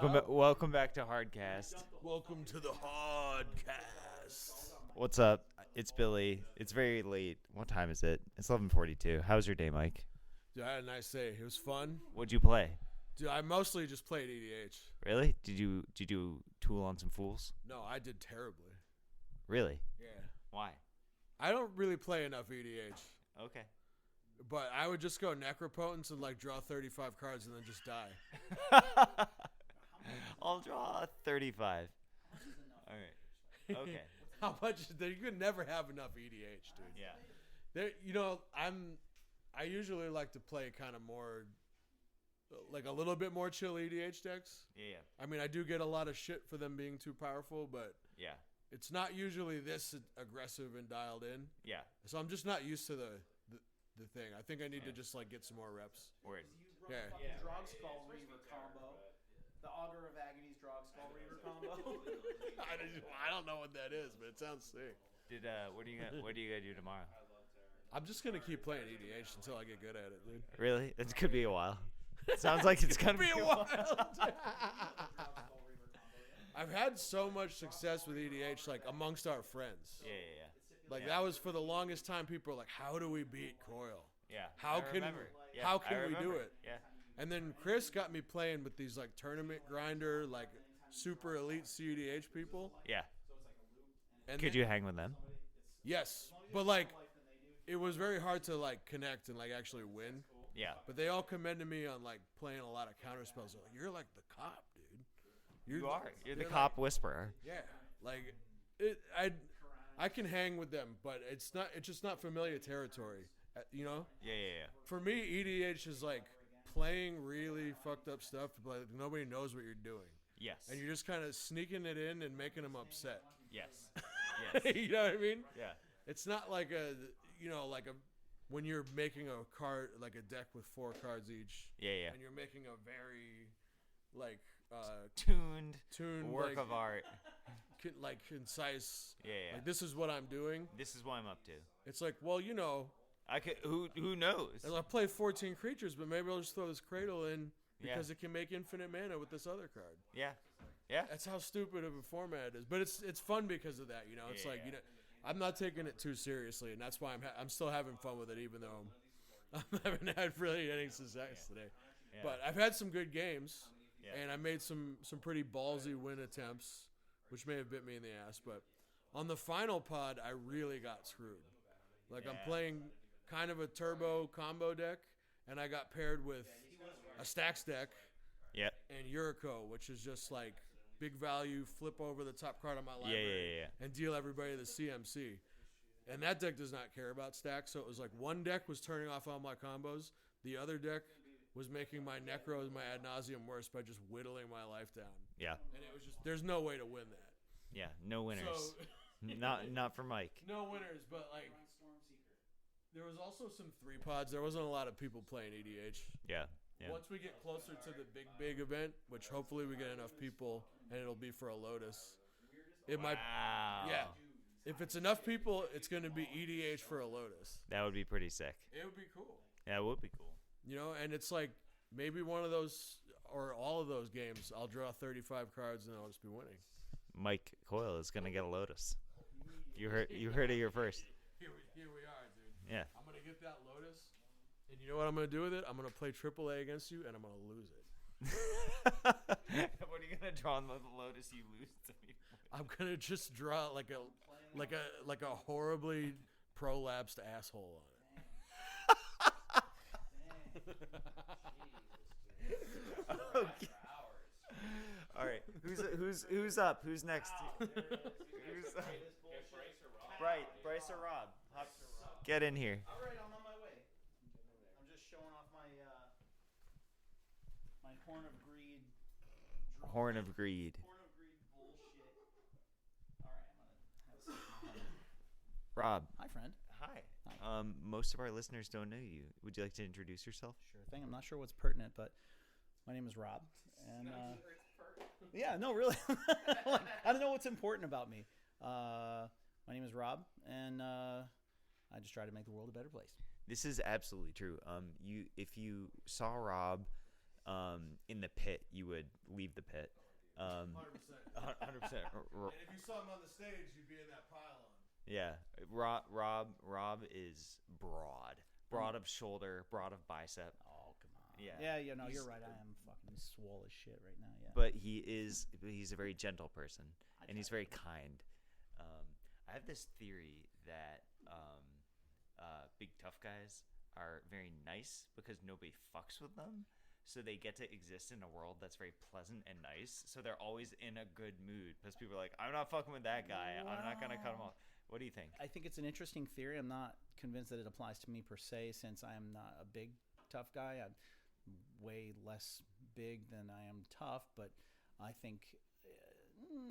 Welcome back to Hardcast. Welcome to the Hardcast. What's up? It's Billy. It's very late. What time is it? It's 11:42. How's your day, Mike? Dude, I had a nice day. It was fun. What'd you play? Dude, I mostly just played EDH. Really? Did you do Tool on some Fools? No, I did terribly. Really? Yeah. Why? I don't really play enough EDH. Okay. But I would just go Necropotence and draw 35 cards and then just die. I'll draw 35. All right. Okay. How much? You could never have enough EDH, dude. Yeah. I usually like to play kind of more, a little bit more chill EDH decks. Yeah. I mean, I do get a lot of shit for them being too powerful, but Yeah. it's not usually this aggressive and dialed in. Yeah. So I'm just not used to the thing. I think I need to just get some more reps. Word. Yeah. Drog Skull Reaver combo. The Augur of Agony's Drog Skull Reaver combo. I don't know what that is, but it sounds sick. What are you gonna do tomorrow? I'm just gonna keep playing EDH until I get good at it, dude. Really? It could be a while. It sounds like it's gonna be a while. I've had so much success with EDH, amongst our friends. Yeah. That was for the longest time. People were like, "How do we beat Coil? Yeah. How can we do it?" Yeah. And then Chris got me playing with these tournament grinder, super elite CEDH people. Yeah. And Could you hang with them? Yes, but it was very hard to connect and actually win. Yeah. But they all commended me on playing a lot of counter spells. They're like, "You're like the cop, dude. You are. You're the cop whisperer. Yeah, I can hang with them, but it's just not familiar territory. You know? Yeah. For me, EDH is playing really fucked up stuff, but nobody knows what you're doing. Yes. And you're just kind of sneaking it in and making them upset. Yes. Yes. You know what I mean? Yeah. It's not when you're making a card, a deck with 4 cards each. Yeah. And you're making a very, tuned work of art. Concise. Yeah. This is what I'm doing. This is what I'm up to. It's well, I could. Who knows? I play 14 creatures, but maybe I'll just throw this Cradle in because it can make infinite mana with this other card. Yeah. That's how stupid of a format it is, but it's fun because of that. It's I'm not taking it too seriously, and that's why I'm still having fun with it, even though I haven't had really any success today. Yeah. But I've had some good games, Yeah. and I made some pretty ballsy win attempts, which may have bit me in the ass. But on the final pod, I really got screwed. I'm playing kind of a turbo combo deck, and I got paired with a Stacks deck. Yeah. And Yuriko, which is just big value, flip over the top card on my library and deal everybody the CMC. And that deck does not care about stacks, so it was one deck was turning off all my combos, the other deck was making my Necros, my Ad Nauseam worse by just whittling my life down. Yeah. And it was there's no way to win that. Yeah, no winners. So, not for Mike. No winners, but there was also some 3 pods. There wasn't a lot of people playing EDH. Yeah. Once we get closer to the big event, which hopefully we get enough people, and it'll be for a Lotus, it might. Yeah. If it's enough people, it's going to be EDH for a Lotus. That would be pretty sick. It would be cool. Yeah, it would be cool. And it's maybe one of those or all of those games, I'll draw 35 cards and I'll just be winning. Mike Coyle is going to get a Lotus. You heard it here first. Here we are, dude. Yeah. I'm going to get that Lotus. And you know what I'm going to do with it? I'm going to play AAA against you, and I'm going to lose it. What are you going to draw on the Lotus you lose to me? I'm going to just draw a horribly prolapsed asshole on it. Okay. All right. Who's up? Who's next? Who's up? Bryce or Rob? Get in here. All right, I'm on my way. I'm just showing off my Horn of Greed. Horn of Greed. Horn of Greed bullshit. All right, I'm gonna have a seat. Rob. Hi, friend. Hi. Most of our listeners don't know you. Would you like to introduce yourself? Sure thing. I'm not sure what's pertinent, but my name is Rob, and yeah, no, really, I don't know what's important about me. My name is Rob, and I just try to make the world a better place. This is absolutely true. If you saw Rob in the pit, you would leave the pit. 100%. 100%. And if you saw him on the stage, you'd be in that pylon. Yeah, Rob is broad of shoulder, broad of bicep. Oh, come on. Yeah, Yeah, you're right. I am fucking swole as shit right now. Yeah. But he's a very gentle person, and he's very kind. I have this theory that big tough guys are very nice because nobody fucks with them. So they get to exist in a world that's very pleasant and nice. So they're always in a good mood because people are like, I'm not fucking with that guy. I'm not going to cut him off. What do you think? I think it's an interesting theory. I'm not convinced that it applies to me per se, since I am not a big tough guy. I'm way less big than I am tough, but I think,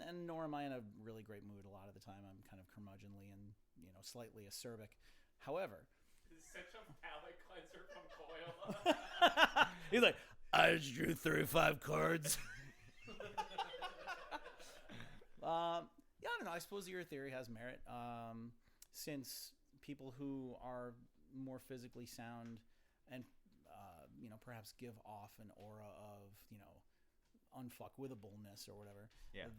and nor am I in a really great mood a lot of the time. I'm kind of curmudgeonly and slightly acerbic. However, it's such a palate cleanser from Coyle. he's like, I just drew 35 cards. Yeah, I don't know. I suppose your theory has merit. Since people who are more physically sound and perhaps give off an aura of unfuckwithableness or whatever. Yeah.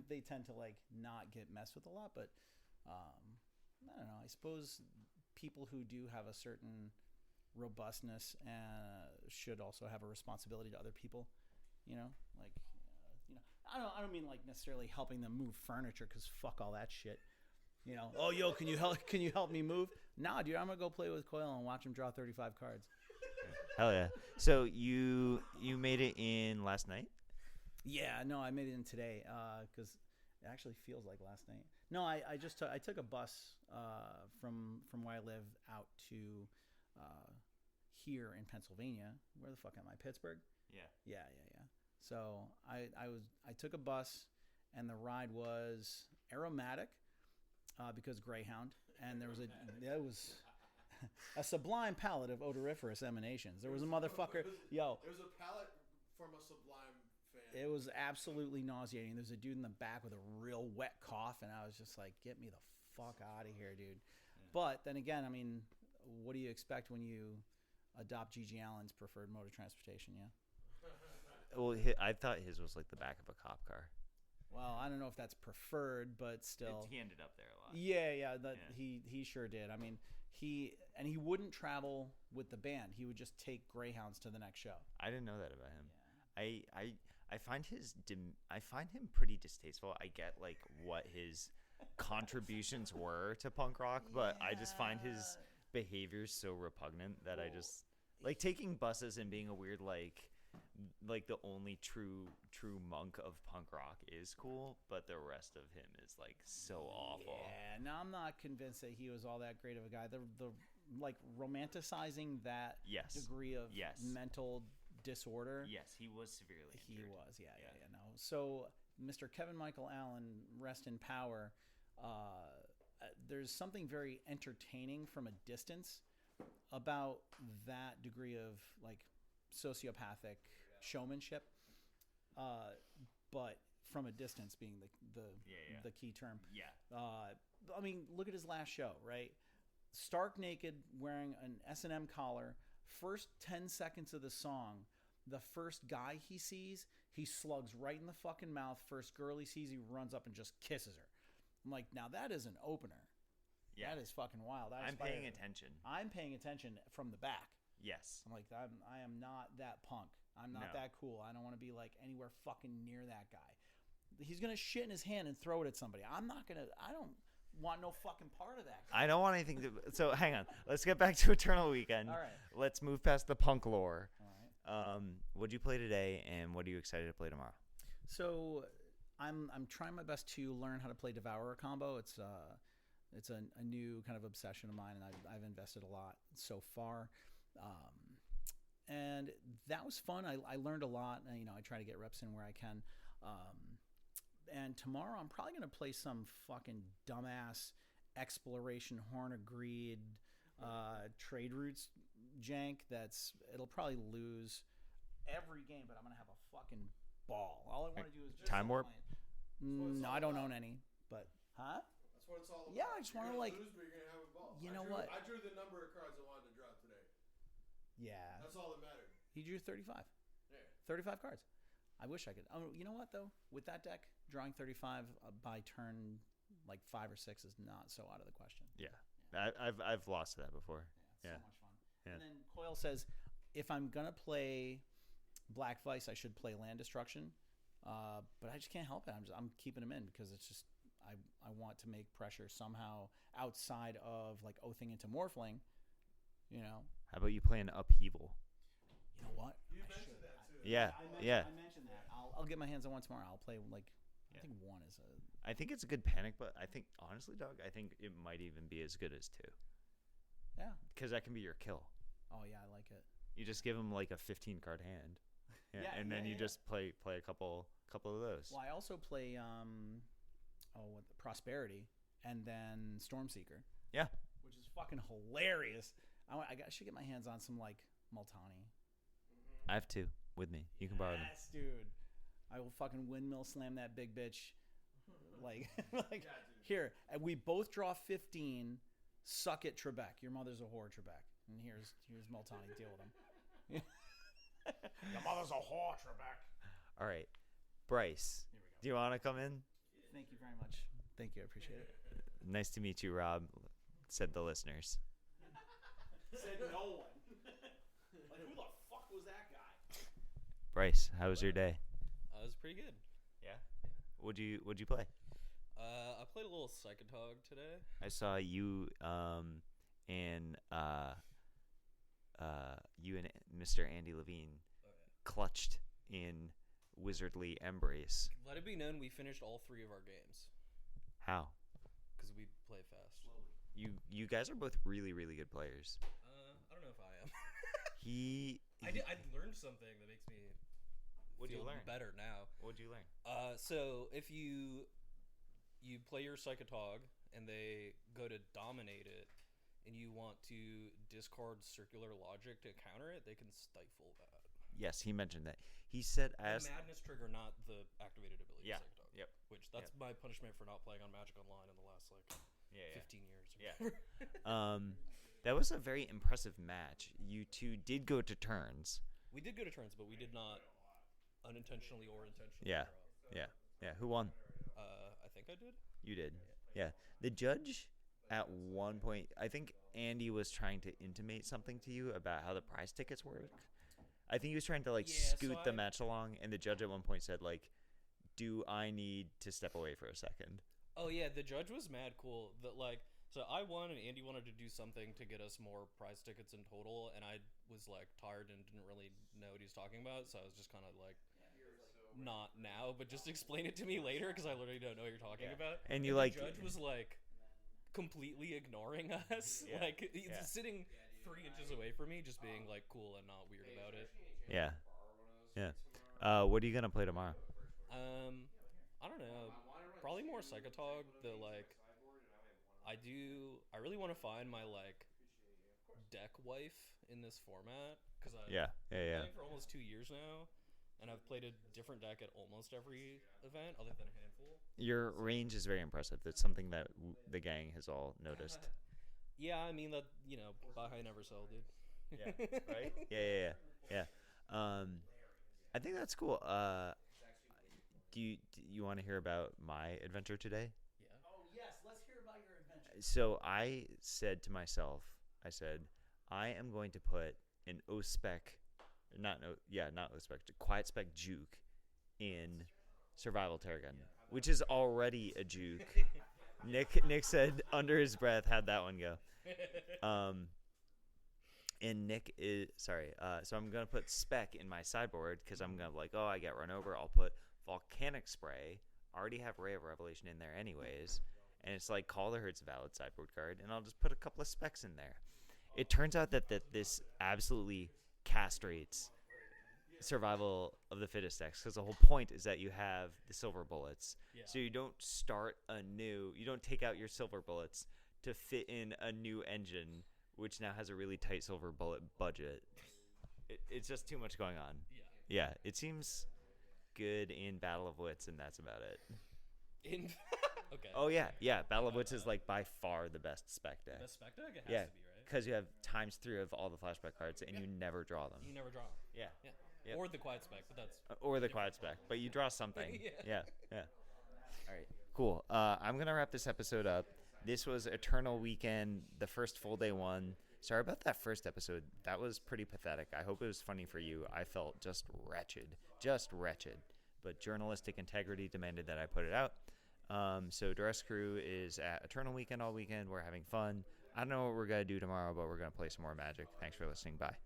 They tend to like not get messed with a lot, but I don't know. I suppose people who do have a certain robustness should also have a responsibility to other people. I don't mean like necessarily helping them move furniture, because fuck all that shit. Oh yo, can you help me move? Nah, dude, I'm gonna go play with Coyle and watch him draw 35 cards. Hell yeah. So you made it in last night? Yeah, no, I made it in today because it actually feels like last night. No, I took a bus from where I live out to here in Pennsylvania. Where the fuck am I? Pittsburgh? Yeah. Yeah. So I took a bus, and the ride was aromatic because Greyhound, and there was a sublime palette of odoriferous emanations. There was a motherfucker. It was a palette from a Sublime fan. It was absolutely nauseating. There's a dude in the back with a real wet cough, and I was just like, get me the fuck out of here, dude. Yeah. But then again, I mean, what do you expect when you adopt G.G. Allen's preferred mode of transportation, yeah? Well, I thought his was like the back of a cop car. Well, I don't know if that's preferred, but still. He ended up there a lot. Yeah. He sure did. I mean, he wouldn't travel with the band. He would just take Greyhounds to the next show. I didn't know that about him. Yeah. I find him pretty distasteful. I get like what his contributions were to punk rock, but I just find his behavior so repugnant that I just like taking buses and being a weird like the only true monk of punk rock is cool, but the rest of him is like so awful. Yeah, no, I'm not convinced that he was all that great of a guy. The like romanticizing that degree of mental disorder. Yes, he was severely injured. He was, yeah. No, so Mr. Kevin Michael Allen, rest in power. There's something very entertaining from a distance about that degree of like sociopathic showmanship, but from a distance being the key term. Yeah. I mean, look at his last show, right? Stark naked, wearing an S&M collar. First 10 seconds of the song, the first guy he sees, he slugs right in the fucking mouth. First girl he sees, he runs up and just kisses her. I'm like, now that is an opener. Yeah. That is fucking wild. I'm paying attention. I'm paying attention from the back. Yes. I'm like, I am not that punk. I'm not that cool. I don't want to be like anywhere fucking near that guy. He's going to shit in his hand and throw it at somebody. I don't want no fucking part of that guy. I don't want anything to. So hang on. Let's get back to Eternal Weekend. All right. Let's move past the punk lore. All right. What'd you play today, and what are you excited to play tomorrow? So I'm trying my best to learn how to play Devourer combo. It's a new kind of obsession of mine, and I've invested a lot so far. And that was fun. I learned a lot. And, I try to get reps in where I can. And tomorrow I'm probably going to play some fucking dumbass exploration Horn of Greed trade routes jank it'll probably lose every game, but I'm going to have a fucking ball. All I want to do is just Time Warp? No, I don't own any, but huh? That's what it's all about. Yeah, I just want to like lose, but you're gonna have a ball. What? I drew the number of cards I wanted to draw today. Yeah. That's all that mattered. He drew 35. Yeah. 35 cards. I wish I could. Oh, you know what though? With that deck, drawing 35 by turn like 5 or 6 is not so out of the question. Yeah. I've lost to that before. Yeah, Yeah. it's so much fun. Yeah. And then Coyle says, if I'm gonna play Black Vice, I should play Land Destruction. But I just can't help it. I'm keeping him in because it's just I want to make pressure somehow outside of like oathing into Morphling. You know. How about you play an upheaval? You know what? You I mentioned should. that too. Yeah. I mentioned that. I'll get my hands on one tomorrow. I'll play like I think one is a. I think it's a good panic, but I think honestly, Doug, I think it might even be as good as 2. Yeah. Because that can be your kill. Oh yeah, I like it. You just give him like a 15 card hand, and then you just play a couple of those. Well, I also play Prosperity and then Stormseeker. Yeah. Which is fucking hilarious. I should get my hands on some like Multani. I have 2 with me. You can borrow them. Yes, dude. I will fucking windmill slam that big bitch. Like, here. And we both draw 15. Suck it, Trebek. Your mother's a whore, Trebek. And here's Multani. Deal with him. Your mother's a whore, Trebek. All right, Bryce. Do you want to come in? Thank you very much. Thank you. I appreciate it. Nice to meet you, Rob. Said the listeners. Said no one. Like, who the fuck was that guy? Bryce, how was your day? It was pretty good. Yeah. What'd you play? I played a little Psychotog today. I saw you and Mr. Andy Levine clutched in Wizardly Embrace. Let it be known we finished all 3 of our games How? because we play fast. You guys are both really, really good players. I don't know if I am. I learned something that makes me What'd you feel learn? better now. What'd you learn? So if you play your Psychotog and they go to dominate it, and you want to discard circular logic to counter it, they can stifle that. Yes, he mentioned that. He said The madness trigger, not the activated ability. Yeah. Psychotog. Yep. Which that's my punishment for not playing on Magic Online in the last 15 years. Or Yeah. whatever. That was a very impressive match. You two did go to turns. We did go to turns, but we did not unintentionally or intentionally. Yeah. Draw. Yeah. Who won? I think I did. You did. Yeah. The judge at one point, I think Andy was trying to intimate something to you about how the prize tickets work. I think he was trying to scoot the match along, and the judge at one point said do I need to step away for a second? Oh yeah, the judge was mad cool. So I won, and Andy wanted to do something to get us more prize tickets in total, and I was tired and didn't really know what he was talking about, so I was just kind of not now, but just explain it to me later because I literally don't know what you're talking about. And the judge was completely ignoring us, he's sitting 3 inches away from me, just being cool and not weird about it. Yeah. What are you gonna play tomorrow? I don't know. Probably more Psychotog. I really want to find my deck wife in this format because I've been playing for almost 2 years now, and I've played a different deck at almost every event other than a handful. Your range is very impressive. That's something that the gang has all noticed. Yeah, I mean that buy high, never sell, dude. Yeah. Right. Yeah. I think that's cool. Do you want to hear about my adventure today? Yeah. Oh yes, let's hear about your adventure. So I said to myself, I am going to put an quiet spec juke in Survival Terragun, which is already a juke. Nick said under his breath, how'd that one go? And Nick is sorry. So I'm gonna put spec in my sideboard because I'm gonna I get run over. I'll put Volcanic Spray. Already have Ray of Revelation in there anyways, and it's Call the Herd's a valid sideboard card, and I'll just put a couple of specs in there. It turns out that this absolutely castrates Survival of the Fittest decks because the whole point is that you have the silver bullets, so you don't you don't take out your silver bullets to fit in a new engine, which now has a really tight silver bullet budget. It's just too much going on. Yeah, it seems good in Battle of Wits, and that's about it. Okay. Oh yeah. Battle of Wits is by far the best spec deck. Best spec deck? It has to be, right? because you have ×3 of all the flashback cards, and you never draw them. You never draw. Yeah. Yeah. Yep. Or the quiet spec, but that's Or the quiet spec, but you draw something. Yeah. Yeah. All right, cool. I'm gonna wrap this episode up. This was Eternal Weekend, the first full day one. Sorry about that first episode. That was pretty pathetic. I hope it was funny for you. I felt just wretched. But journalistic integrity demanded that I put it out. So Duress Crew is at Eternal Weekend all weekend. We're having fun. I don't know what we're gonna do tomorrow, but we're gonna play some more Magic. Thanks for listening. Bye.